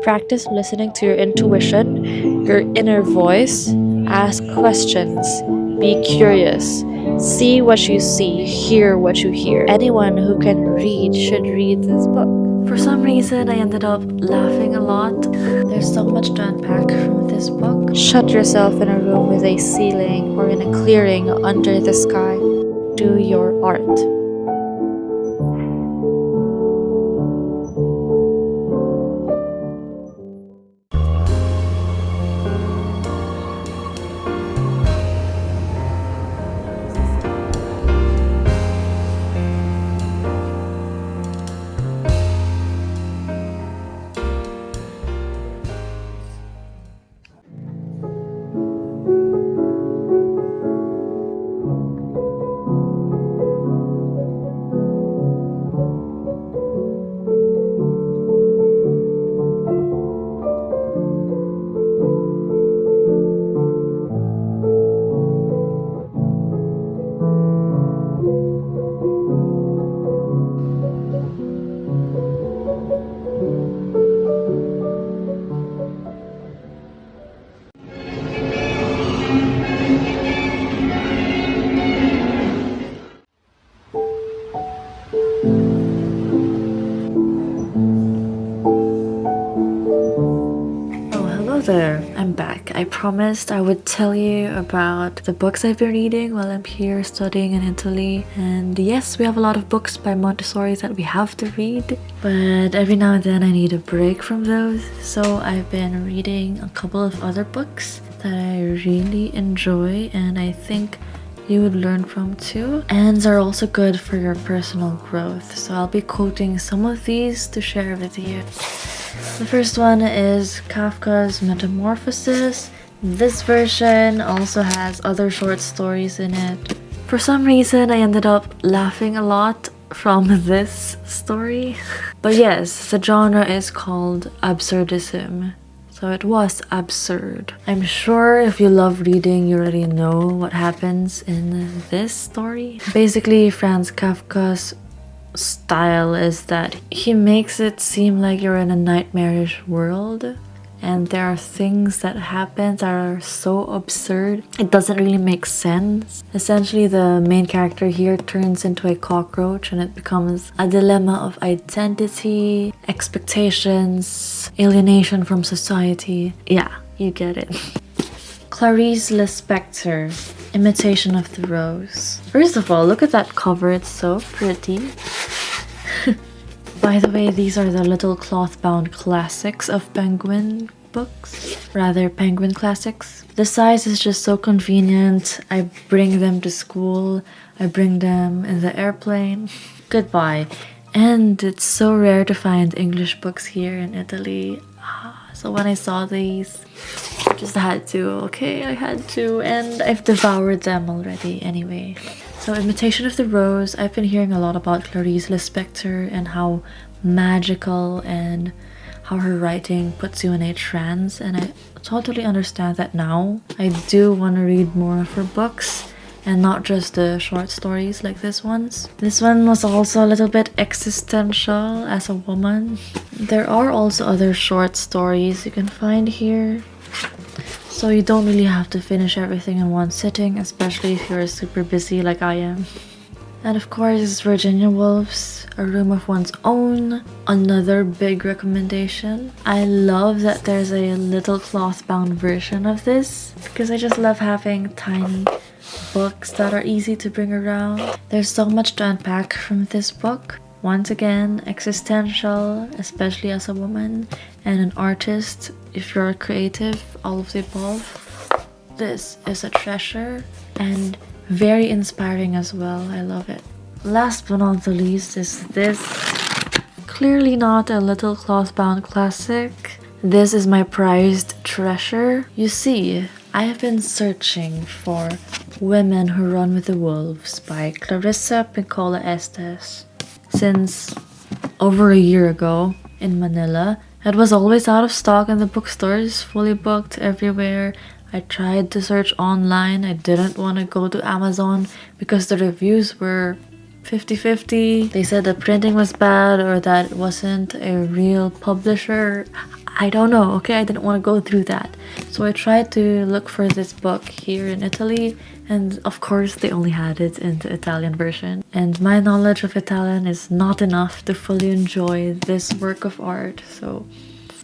Practice listening to your intuition, your inner voice. Ask questions. Be curious. See what you see, hear what you hear. Anyone who can read should read this book. For some reason, I ended up laughing a lot. There's so much to unpack from this book. Shut yourself in a room with a ceiling or in a clearing under the sky. Do your art. There, I'm back. I promised I would tell you about the books I've been reading while I'm here studying in Italy. And yes, we have a lot of books by Montessori that we have to read, but every now and then I need a break from those. So I've been reading a couple of other books that I really enjoy and I think you would learn from too, and are also good for your personal growth. So I'll be quoting some of these to share with you. The first one is Kafka's Metamorphosis. This version also has other short stories in it. For some reason, I ended up laughing a lot from this story. But yes, the genre is called absurdism. So it was absurd. I'm sure if you love reading, you already know what happens in this story. Basically, Franz Kafka's style is that he makes it seem like you're in a nightmarish world and there are things that happen that are so absurd it doesn't really make sense. Essentially, the main character here turns into a cockroach and it becomes a dilemma of identity, expectations, alienation from society. Yeah, you get it. Clarice Lispector, Imitation of the Rose. First of all, look at that cover, it's so pretty. By the way, these are the little cloth-bound classics of Penguin books. Rather, Penguin classics. The size is just so convenient. I bring them to school. I bring them in the airplane. Goodbye. And it's so rare to find English books here in Italy. So when I saw these, I just had to, okay, I had to, and I've devoured them already anyway. So Imitation of the Rose, I've been hearing a lot about Clarice Lispector and how magical and how her writing puts you in a trance, and I totally understand that now. I do want to read more of her books and not just the short stories like this one's. This one was also a little bit existential as a woman. There are also other short stories you can find here, so you don't really have to finish everything in one sitting, especially if you're super busy like I am. And of course, Virginia Woolf's A Room of One's Own, another big recommendation. I love that there's a little cloth-bound version of this because I just love having tiny books that are easy to bring around. There's so much to unpack from this book. Once again, existential, especially as a woman, and an artist, if you're creative, all of the above. This is a treasure and very inspiring as well. I love it. Last but not the least is this. Clearly not a little cloth-bound classic. This is my prized treasure. You see, I have been searching for Women Who Run with the Wolves by Clarissa Pinkola Estés since over a year ago in Manila. It was always out of stock in the bookstores, fully booked everywhere. I tried to search online. I didn't want to go to Amazon because the reviews were 50-50. They said the printing was bad or that it wasn't a real publisher. I don't know, okay? I didn't want to go through that. So I tried to look for this book here in Italy, and of course they only had it in the Italian version. And my knowledge of Italian is not enough to fully enjoy this work of art, so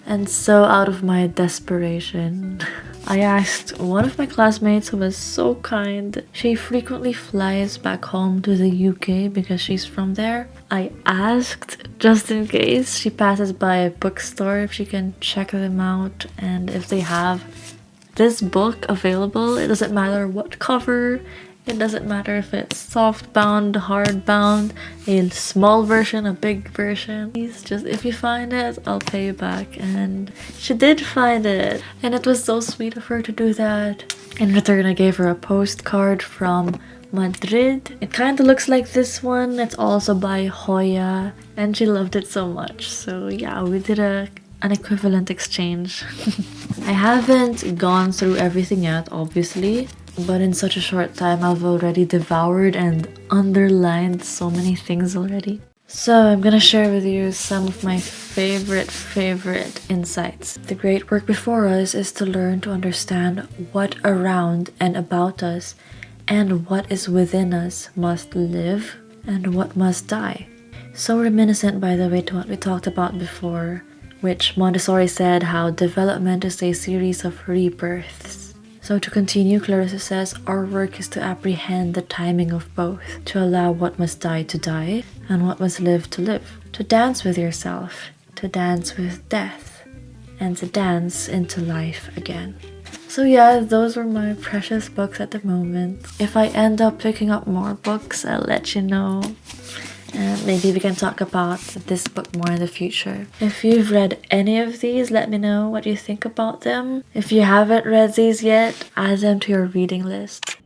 out of my desperation, I asked one of my classmates who was so kind. She frequently flies back home to the UK because she's from there. I asked, just in case she passes by a bookstore, if she can check them out and if they have this book available. It doesn't matter what cover, it doesn't matter if it's soft bound, hard bound, a small version, a big version. Please, just if you find it, I'll pay you back. And she did find it. And it was so sweet of her to do that. In return, I gave her a postcard from Madrid. It kind of looks like this one. It's also by Hoya. And she loved it so much. So yeah, we did an equivalent exchange. I haven't gone through everything yet, obviously. But in such a short time, I've already devoured and underlined so many things already. So I'm gonna share with you some of my favorite insights. The great work before us is to learn to understand what around and about us and what is within us must live and what must die. So reminiscent, by the way, to what we talked about before, which Montessori said how development is a series of rebirths. So to continue, Clarissa says, our work is to apprehend the timing of both, to allow what must die to die and what must live to live, to dance with yourself, to dance with death, and to dance into life again. So yeah, those were my precious books at the moment. If I end up picking up more books, I'll let you know. And maybe we can talk about this book more in the future. If you've read any of these, let me know what you think about them. If you haven't read these yet, add them to your reading list.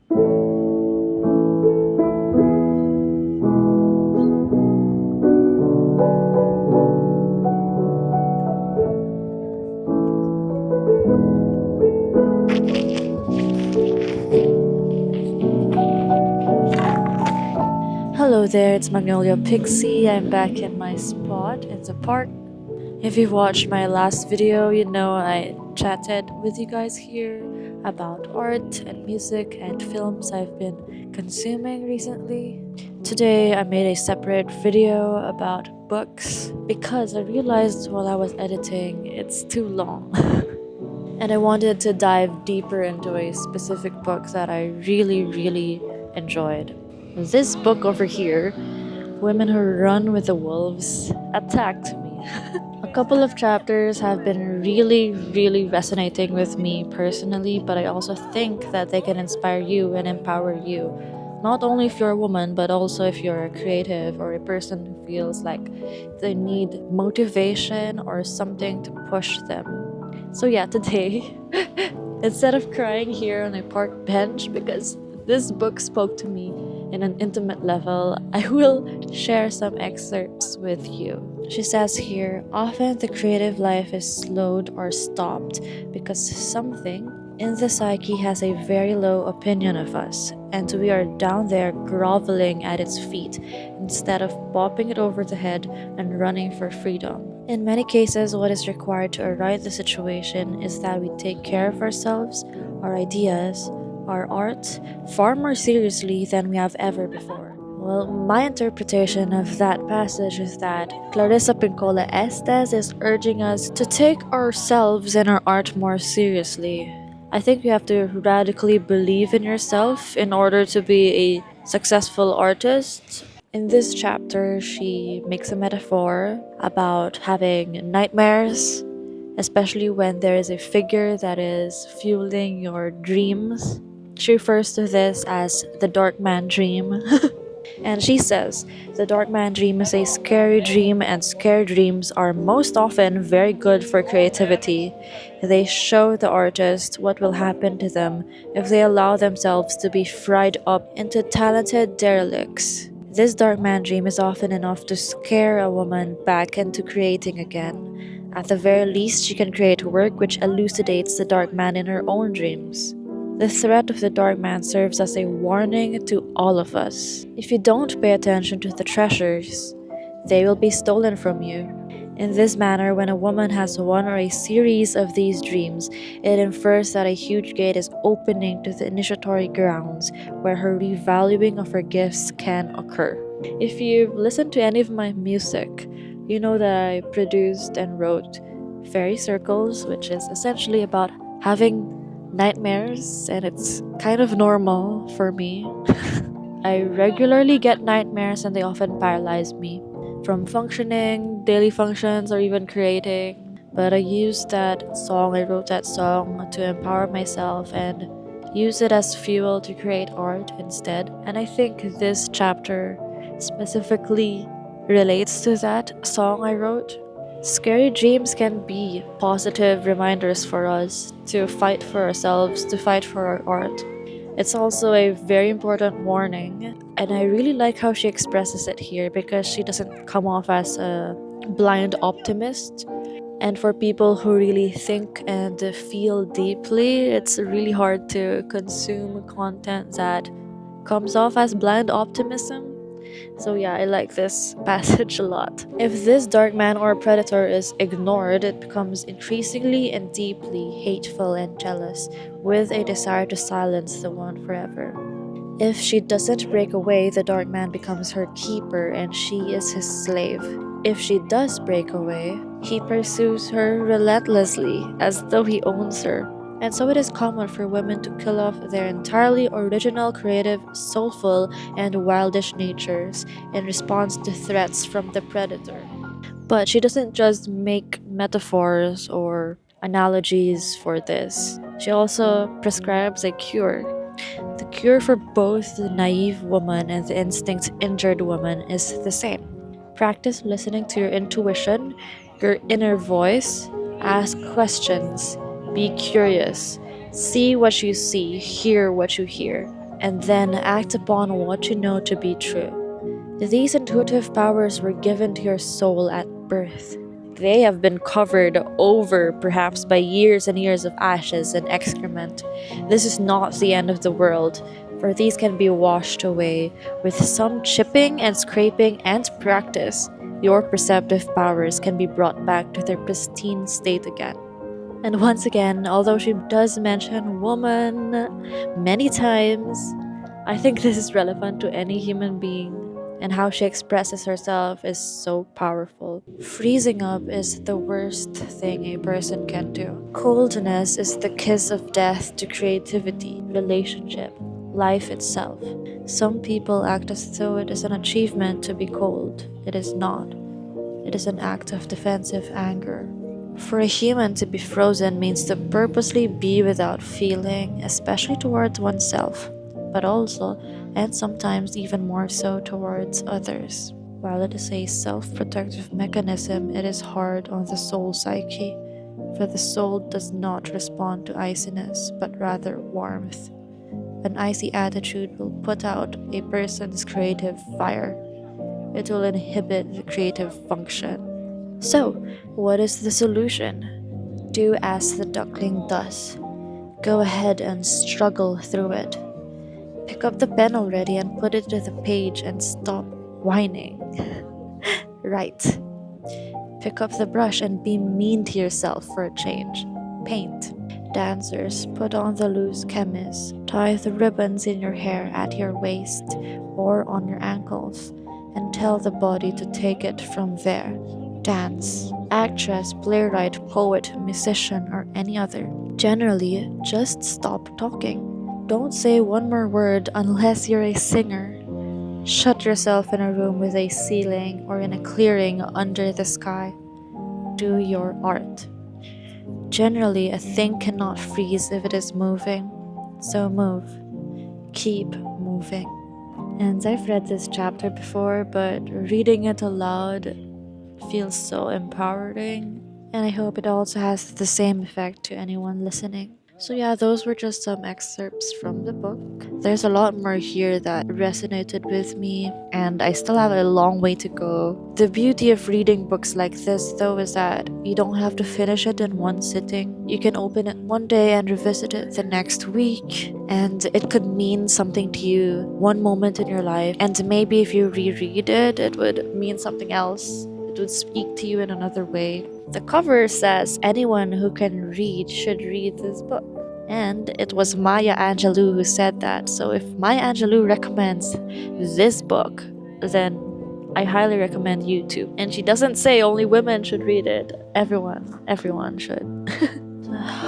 Hello there, it's Magnolia Pixie. I'm back in my spot in the park. If you watched my last video, you know I chatted with you guys here about art and music and films I've been consuming recently. Today I made a separate video about books because I realized while I was editing it's too long. And I wanted to dive deeper into a specific book that I really enjoyed. This book over here, Women Who Run with the Wolves, attacked me. A couple of chapters have been really resonating with me personally, but I also think that they can inspire you and empower you. Not only if you're a woman, but also if you're a creative or a person who feels like they need motivation or something to push them. So yeah, today, instead of crying here on a park bench because this book spoke to me in an intimate level, I will share some excerpts with you. She says here, often the creative life is slowed or stopped because something in the psyche has a very low opinion of us, and we are down there groveling at its feet instead of bopping it over the head and running for freedom. In many cases, what is required to right the situation is that we take care of ourselves, our ideas, our art far more seriously than we have ever before. Well, my interpretation of that passage is that Clarissa Pinkola Estes is urging us to take ourselves and our art more seriously. I think you have to radically believe in yourself in order to be a successful artist. In this chapter, she makes a metaphor about having nightmares, especially when there is a figure that is fueling your dreams. She refers to this as the dark man dream. And she says, the dark man dream is a scary dream, and scary dreams are most often very good for creativity. They show the artist what will happen to them if they allow themselves to be fried up into talented derelicts. This dark man dream is often enough to scare a woman back into creating again. At the very least, she can create work which elucidates the dark man in her own dreams. The threat of the dark man serves as a warning to all of us. If you don't pay attention to the treasures, they will be stolen from you. In this manner, when a woman has one or a series of these dreams, it infers that a huge gate is opening to the initiatory grounds where her revaluing of her gifts can occur. If you've listened to any of my music, you know that I produced and wrote fairy circles, which is essentially about having nightmares, and it's kind of normal for me. I regularly get nightmares and they often paralyze me from functioning, daily functions, or even creating. But I wrote that song to empower myself and use it as fuel to create art instead. And I think this chapter specifically relates to that song I wrote. Scary dreams can be positive reminders for us to fight for ourselves, to fight for our art. It's also a very important warning, and I really like how she expresses it here because she doesn't come off as a blind optimist. And for people who really think and feel deeply, it's really hard to consume content that comes off as blind optimism. So yeah, I like this passage a lot. If this dark man or predator is ignored, it becomes increasingly and deeply hateful and jealous, with a desire to silence the one forever. If she doesn't break away, the dark man becomes her keeper and she is his slave. If she does break away, he pursues her relentlessly as though he owns her. And so it is common for women to kill off their entirely original, creative, soulful, and wildish natures in response to threats from the predator. But she doesn't just make metaphors or analogies for this. She also prescribes a cure. The cure for both the naive woman and the instinct injured woman is the same. Practice listening to your intuition, your inner voice, ask questions, be curious, see what you see, hear what you hear, and then act upon what you know to be true. These intuitive powers were given to your soul at birth. They have been covered over, perhaps, by years and years of ashes and excrement. This is not the end of the world, for these can be washed away. With some chipping and scraping and practice, your perceptive powers can be brought back to their pristine state again. And once again, although she does mention woman many times, I think this is relevant to any human being, and how she expresses herself is so powerful. Freezing up is the worst thing a person can do. Coldness is the kiss of death to creativity, relationship, life itself. Some people act as though it is an achievement to be cold. It is not. It is an act of defensive anger. For a human to be frozen means to purposely be without feeling, especially towards oneself, but also, and sometimes even more so, towards others. While it is a self-protective mechanism, it is hard on the soul psyche, for the soul does not respond to iciness, but rather warmth. An icy attitude will put out a person's creative fire. It will inhibit the creative function. So, what is the solution? Do as the duckling does. Go ahead and struggle through it. Pick up the pen already and put it to the page and stop whining. Right. Pick up the brush and be mean to yourself for a change. Paint. Dancers, put on the loose chemise. Tie the ribbons in your hair at your waist or on your ankles and tell the body to take it from there. Dance. Actress, playwright, poet, musician, or any other. Generally, just stop talking. Don't say one more word unless you're a singer. Shut yourself in a room with a ceiling or in a clearing under the sky. Do your art. Generally, a thing cannot freeze if it is moving. So move. Keep moving. And I've read this chapter before, but reading it aloud feels so empowering, and I hope it also has the same effect to anyone listening. So yeah, those were just some excerpts from the book. There's a lot more here that resonated with me, and I still have a long way to go. The beauty of reading books like this, though, is that you don't have to finish it in one sitting. You can open it one day and revisit it the next week, and it could mean something to you one moment in your life, and maybe if you reread it, it would mean something else it would speak to you in another way. The cover says anyone who can read should read this book. And it was Maya Angelou who said that. So if Maya Angelou recommends this book, then I highly recommend you too. And she doesn't say only women should read it. Everyone should.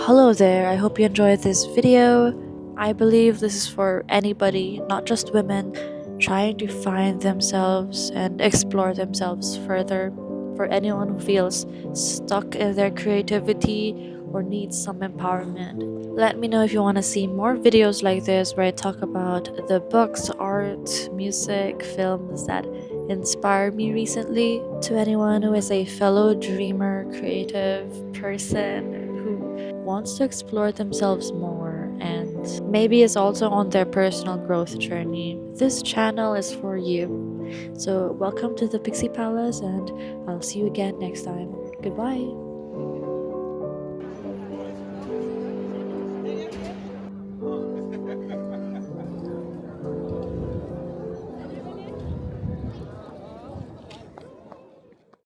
Hello there, I hope you enjoyed this video. I believe this is for anybody, not just women, trying to find themselves and explore themselves further. For anyone who feels stuck in their creativity or needs some empowerment. Let me know if you want to see more videos like this where I talk about the books, art, music, films that inspired me recently. To anyone who is a fellow dreamer, creative person who wants to explore themselves more and maybe is also on their personal growth journey, this channel is for you. So welcome to the Pixie Palace, and I'll see you again next time. Goodbye.